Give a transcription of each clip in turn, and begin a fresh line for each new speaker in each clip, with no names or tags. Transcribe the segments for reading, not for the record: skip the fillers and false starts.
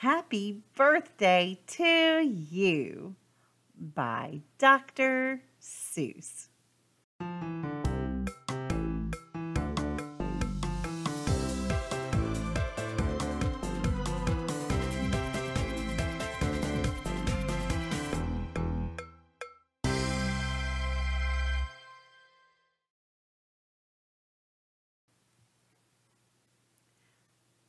Happy Birthday to You by Dr. Seuss.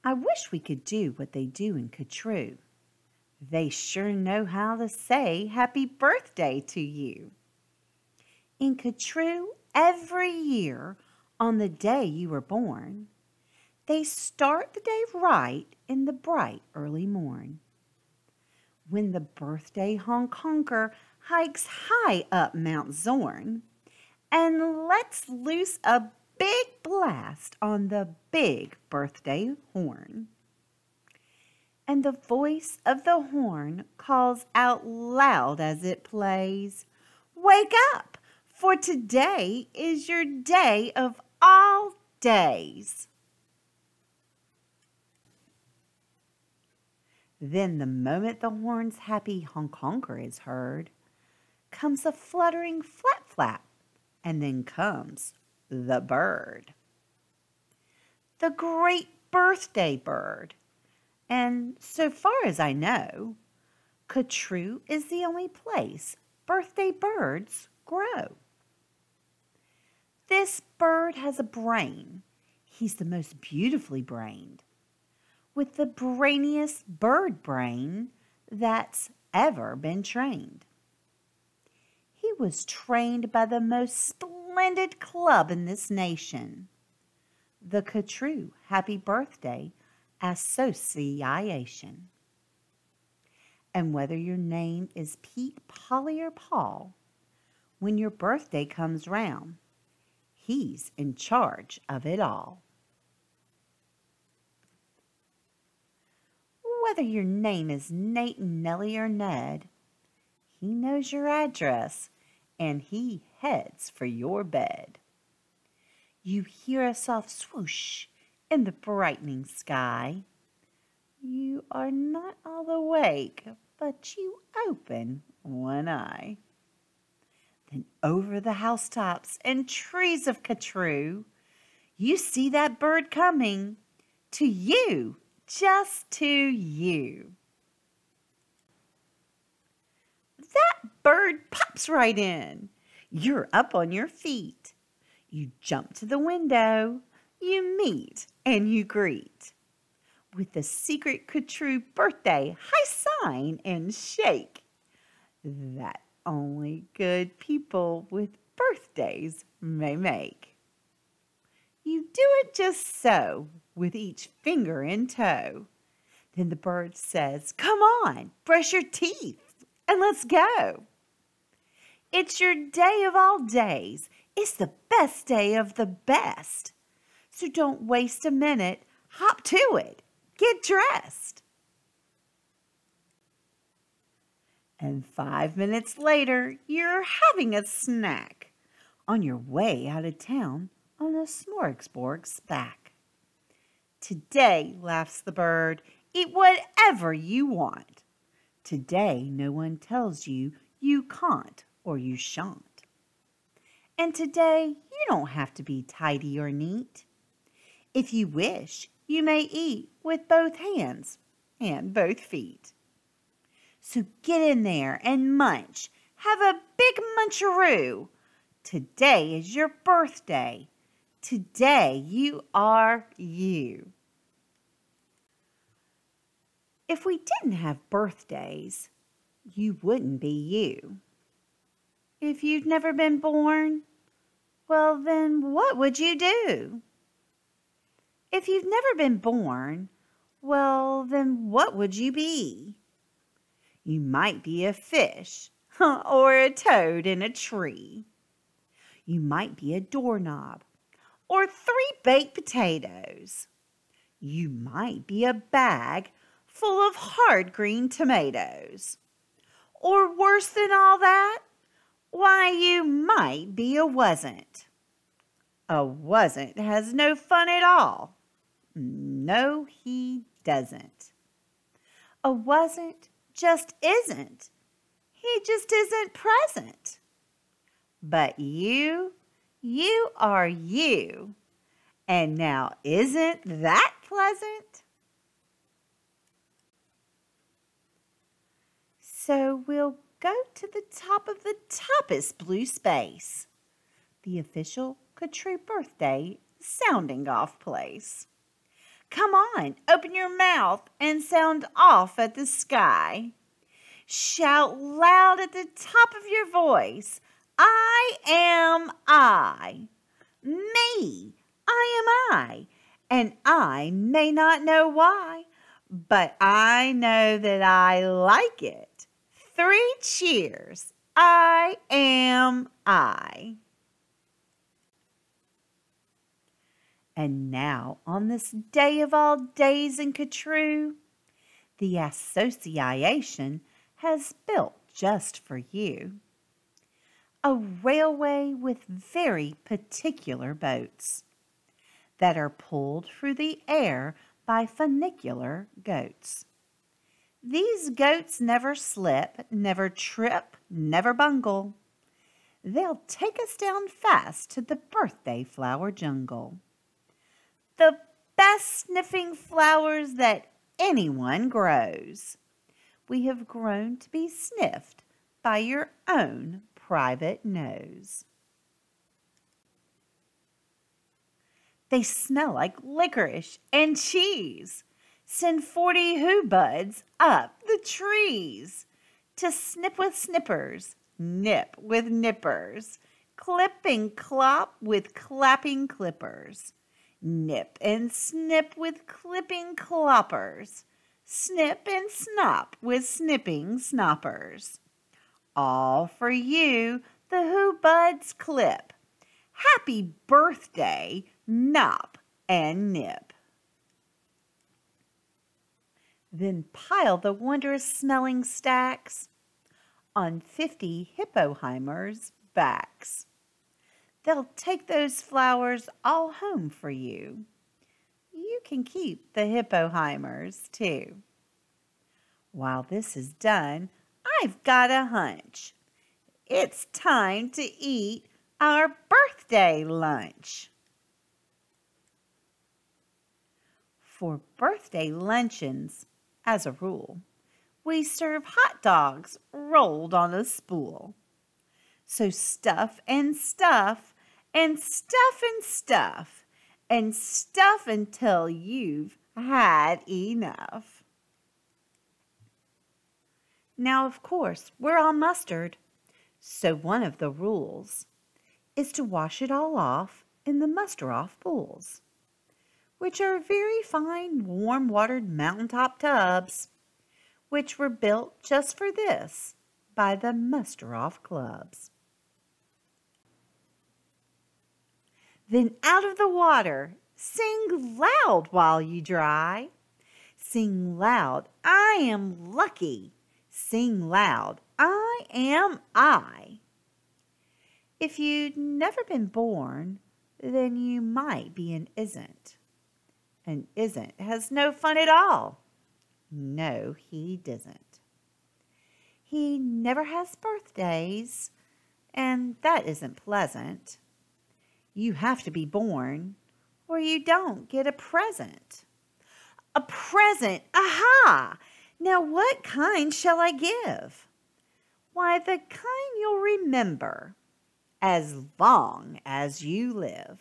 I wish we could do what they do in Katroo. They sure know how to say happy birthday to you. In Katroo, every year on the day you were born, they start the day right in the bright early morn. When the birthday Hong Konger hikes high up Mount Zorn and lets loose a big blast on the big birthday horn. And the voice of the horn calls out loud as it plays, "Wake up, for today is your day of all days." Then the moment the horn's happy Hong Konger is heard, comes a fluttering flap flap, and then comes the bird. The great birthday bird. And so far as I know, Katroo is the only place birthday birds grow. This bird has a brain. He's the most beautifully brained, with the brainiest bird brain that's ever been trained. He was trained by the most splendid club in this nation, the Katroo Happy Birthday Association. And whether your name is Pete, Polly, or Paul, when your birthday comes round, he's in charge of it all. Whether your name is Nate, Nellie, or Ned, he knows your address and he heads for your bed. You hear a soft swoosh in the brightening sky. You are not all awake, but you open one eye. Then over the housetops and trees of Katroo, you see that bird coming to you, just to you. That bird pops right in. You're up on your feet. You jump to the window. You meet and you greet with the secret Katroo birthday high sign and shake that only good people with birthdays may make. You do it just so, with each finger in tow. Then the bird says, "Come on, brush your teeth and let's go. It's your day of all days. It's the best day of the best. So don't waste a minute. Hop to it. Get dressed." And 5 minutes later, you're having a snack on your way out of town on a smorgasbord stack. Today, laughs the bird, eat whatever you want. Today, no one tells you you can't or you shan't. And today, you don't have to be tidy or neat. If you wish, you may eat with both hands and both feet. So get in there and munch. Have a big muncharoo. Today is your birthday. Today you are you. If we didn't have birthdays, you wouldn't be you. If you've never been born, well then what would you do? If you've never been born, well then what would you be? You might be a fish or a toad in a tree. You might be a doorknob or 3 baked potatoes. You might be a bag full of hard green tomatoes. Or worse than all that, why, you might be a wasn't. A wasn't has no fun at all. No, he doesn't. A wasn't just isn't. He just isn't present. But you are you. And now isn't that pleasant? So we'll go to the top of the toppest blue space, the official Katroo birthday sounding off place. Come on, open your mouth and sound off at the sky. Shout loud at the top of your voice, I am I. Me, I am I. And I may not know why, but I know that I like it. 3 cheers, I am I. And now, on this day of all days in Katroo, the association has built just for you a railway with very particular boats that are pulled through the air by funicular goats. These goats never slip, never trip, never bungle. They'll take us down fast to the birthday flower jungle. The best sniffing flowers that anyone grows. We have grown to be sniffed by your own private nose. They smell like licorice and cheese. Send 40 who buds up the trees to snip with snippers, nip with nippers, clip and clop with clapping clippers, nip and snip with clipping cloppers, snip and snop with snipping snoppers. All for you, the who buds clip. Happy birthday, Nop and Nip. Then pile the wondrous smelling stacks on 50 hippoheimers' backs. They'll take those flowers all home for you. You can keep the hippoheimers too. While this is done, I've got a hunch. It's time to eat our birthday lunch. For birthday luncheons, as a rule, we serve hot dogs rolled on a spool. So stuff and stuff and stuff and stuff and stuff until you've had enough. Now, of course, we're all mustard, so one of the rules is to wash it all off in the muster-off pools, which are very fine, warm-watered mountaintop tubs, which were built just for this by the muster-off clubs. Then out of the water, sing loud while you dry. Sing loud, I am lucky. Sing loud, I am I. If you'd never been born, then you might be an isn't. An isn't has no fun at all. No, he doesn't. He never has birthdays, and that isn't pleasant. You have to be born, or you don't get a present. A present, aha! Now what kind shall I give? Why, the kind you'll remember as long as you live.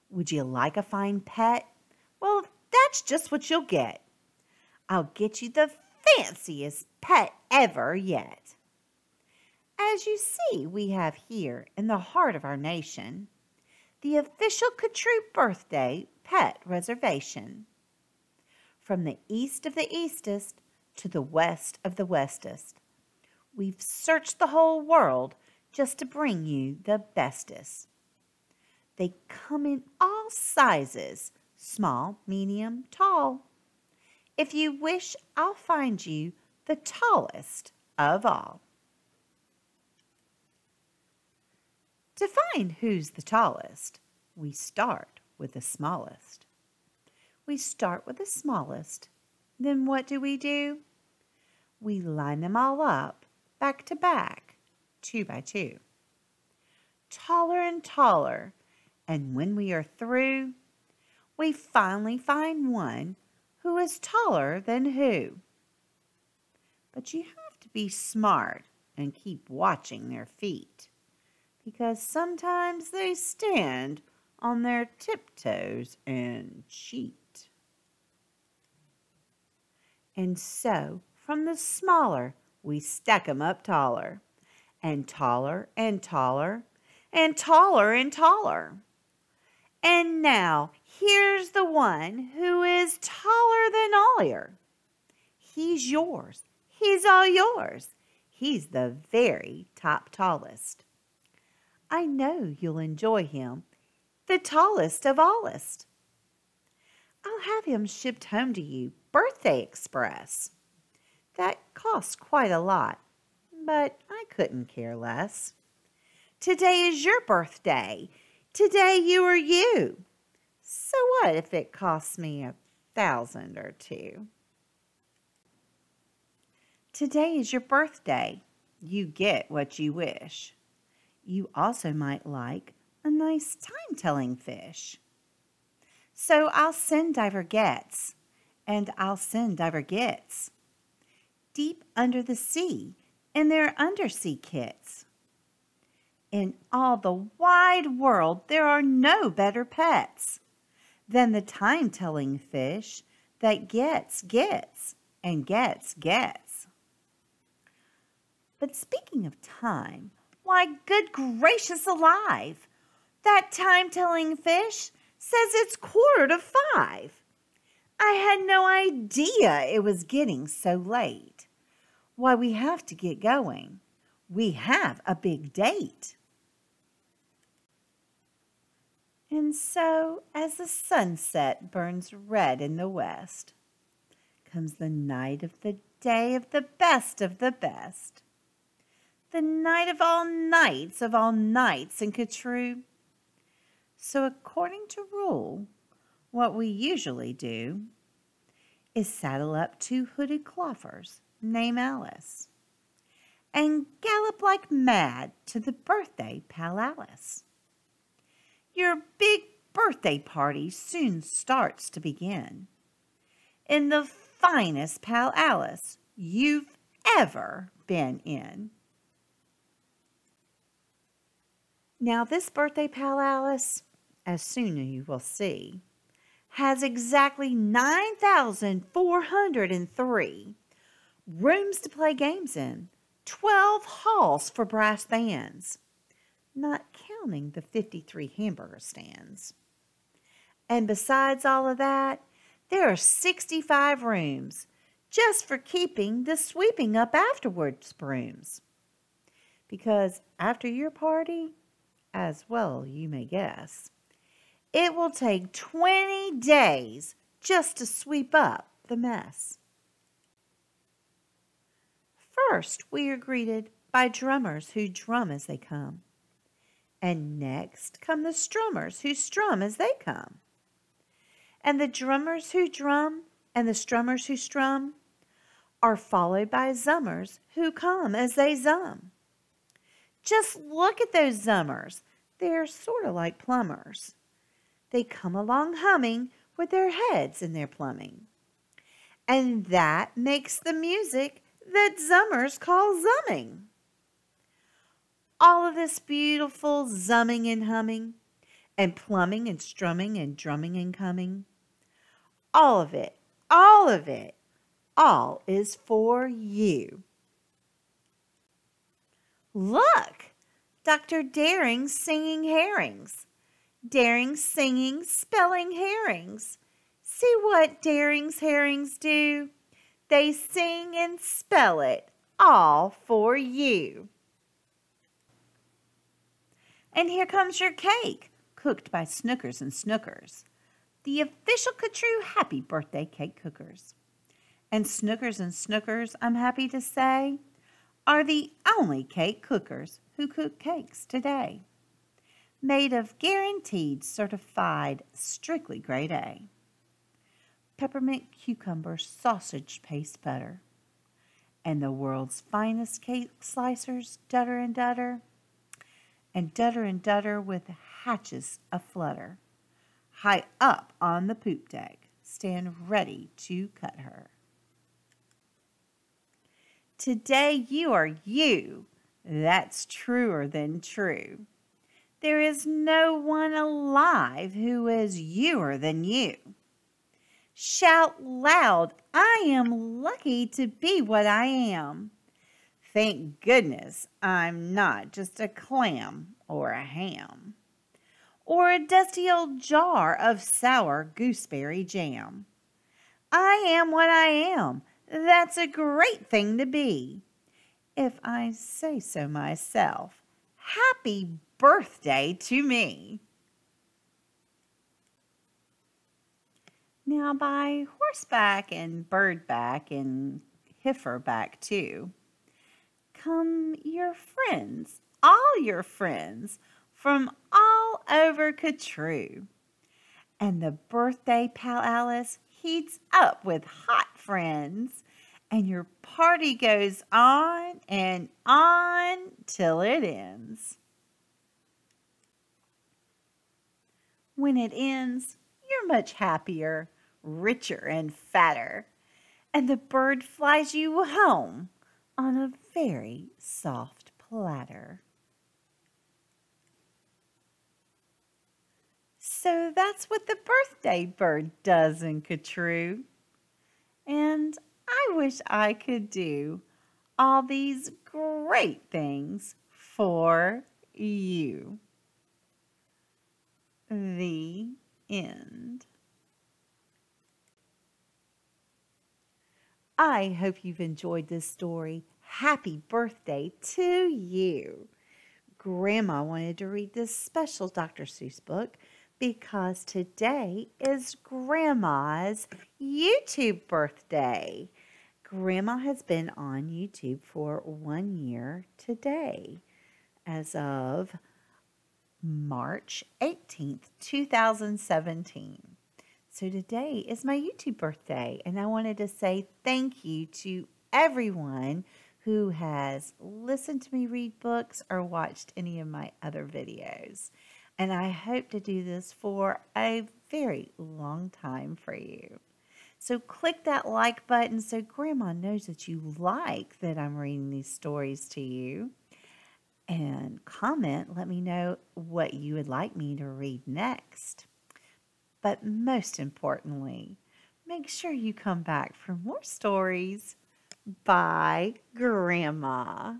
Would you like a fine pet? Well, that's just what you'll get. I'll get you the fanciest pet ever yet. As you see, we have here in the heart of our nation the official Katroo birthday pet reservation. From the east of the eastest to the west of the westest, we've searched the whole world just to bring you the bestest. They come in all sizes, small, medium, tall. If you wish, I'll find you the tallest of all. To find who's the tallest, we start with the smallest. We start with the smallest. Then what do? We line them all up, back to back, 2 by 2. Taller and taller, and when we are through, we finally find one who is taller than who. But you have to be smart and keep watching their feet, because sometimes they stand on their tiptoes and cheat. And so, from the smaller, we stack 'em up taller, and taller and taller, and taller and taller. And now, here's the one who is taller than all here. He's yours. He's all yours. He's the very top tallest. I know you'll enjoy him, the tallest of allest. I'll have him shipped home to you, birthday express. That costs quite a lot, but I couldn't care less. Today is your birthday. Today you are you. So what if it costs me 1,000 or 2? Today is your birthday. You get what you wish. You also might like a nice time-telling fish. So I'll send diver gets, and I'll send diver gets, deep under the sea in their undersea kits. In all the wide world there are no better pets than the time-telling fish that gets and gets. But speaking of time, why, good gracious alive, that time-telling fish says it's 4:45. I had no idea it was getting so late. Why, we have to get going. We have a big date. And so, as the sunset burns red in the west, comes the night of the day of the best, the night of all nights in Katroo. So according to rule, what we usually do is saddle up 2 hooded cloffers named Alice and gallop like mad to the birthday Pal Alice. Your big birthday party soon starts to begin in the finest Pal Alice you've ever been in. Now this birthday Pal Alice, as soon as you will see, has exactly 9,403 rooms to play games in, 12 halls for brass bands, not counting the 53 hamburger stands. And besides all of that, there are 65 rooms just for keeping the sweeping up afterwards brooms. Because after your party, as well you may guess, it will take 20 days just to sweep up the mess. First, we are greeted by drummers who drum as they come. And next come the strummers who strum as they come. And the drummers who drum and the strummers who strum are followed by zummers who come as they zum. Just look at those zummers. They're sort of like plumbers. They come along humming with their heads in their plumbing. And that makes the music that zummers call zumming. All of this beautiful zumming and humming, and plumbing and strumming and drumming and coming, all of it, all is for you. Look, Dr. Daring's singing herrings. Daring's singing, spelling herrings. See what Daring's herrings do? They sing and spell it all for you. And here comes your cake, cooked by Snookers and Snookers, the official Katroo Happy Birthday Cake Cookers. And Snookers and Snookers, I'm happy to say, are the only cake cookers who cook cakes today, made of guaranteed certified strictly grade A. peppermint cucumber sausage paste butter, and the world's finest cake slicers, Dutter and Dutter, with hatches aflutter. High up on the poop deck, stand ready to cut her. Today you are you, that's truer than true. There is no one alive who is youer than you. Shout loud, I am lucky to be what I am. Thank goodness I'm not just a clam or a ham, or a dusty old jar of sour gooseberry jam. I am what I am. That's a great thing to be. If I say so myself, happy birthday to me. Now by horseback and birdback and heiferback too, come your friends, all your friends, from all over Katroo. And the birthday pal Alice heats up with hot friends, and your party goes on and on till it ends. When it ends, you're much happier, richer and fatter, and the bird flies you home on a very soft platter. So that's what the birthday bird does in Katroo. And I wish I could do all these great things for you. The end. I hope you've enjoyed this story. Happy birthday to you. Grandma wanted to read this special Dr. Seuss book because today is Grandma's YouTube birthday. Grandma has been on YouTube for 1 year today, as of March 18th, 2017. So today is my YouTube birthday, and I wanted to say thank you to everyone who has listened to me read books or watched any of my other videos. And I hope to do this for a very long time for you. So click that like button so Grandma knows that you like that I'm reading these stories to you. And comment, let me know what you would like me to read next. But most importantly, make sure you come back for more stories by Grandma.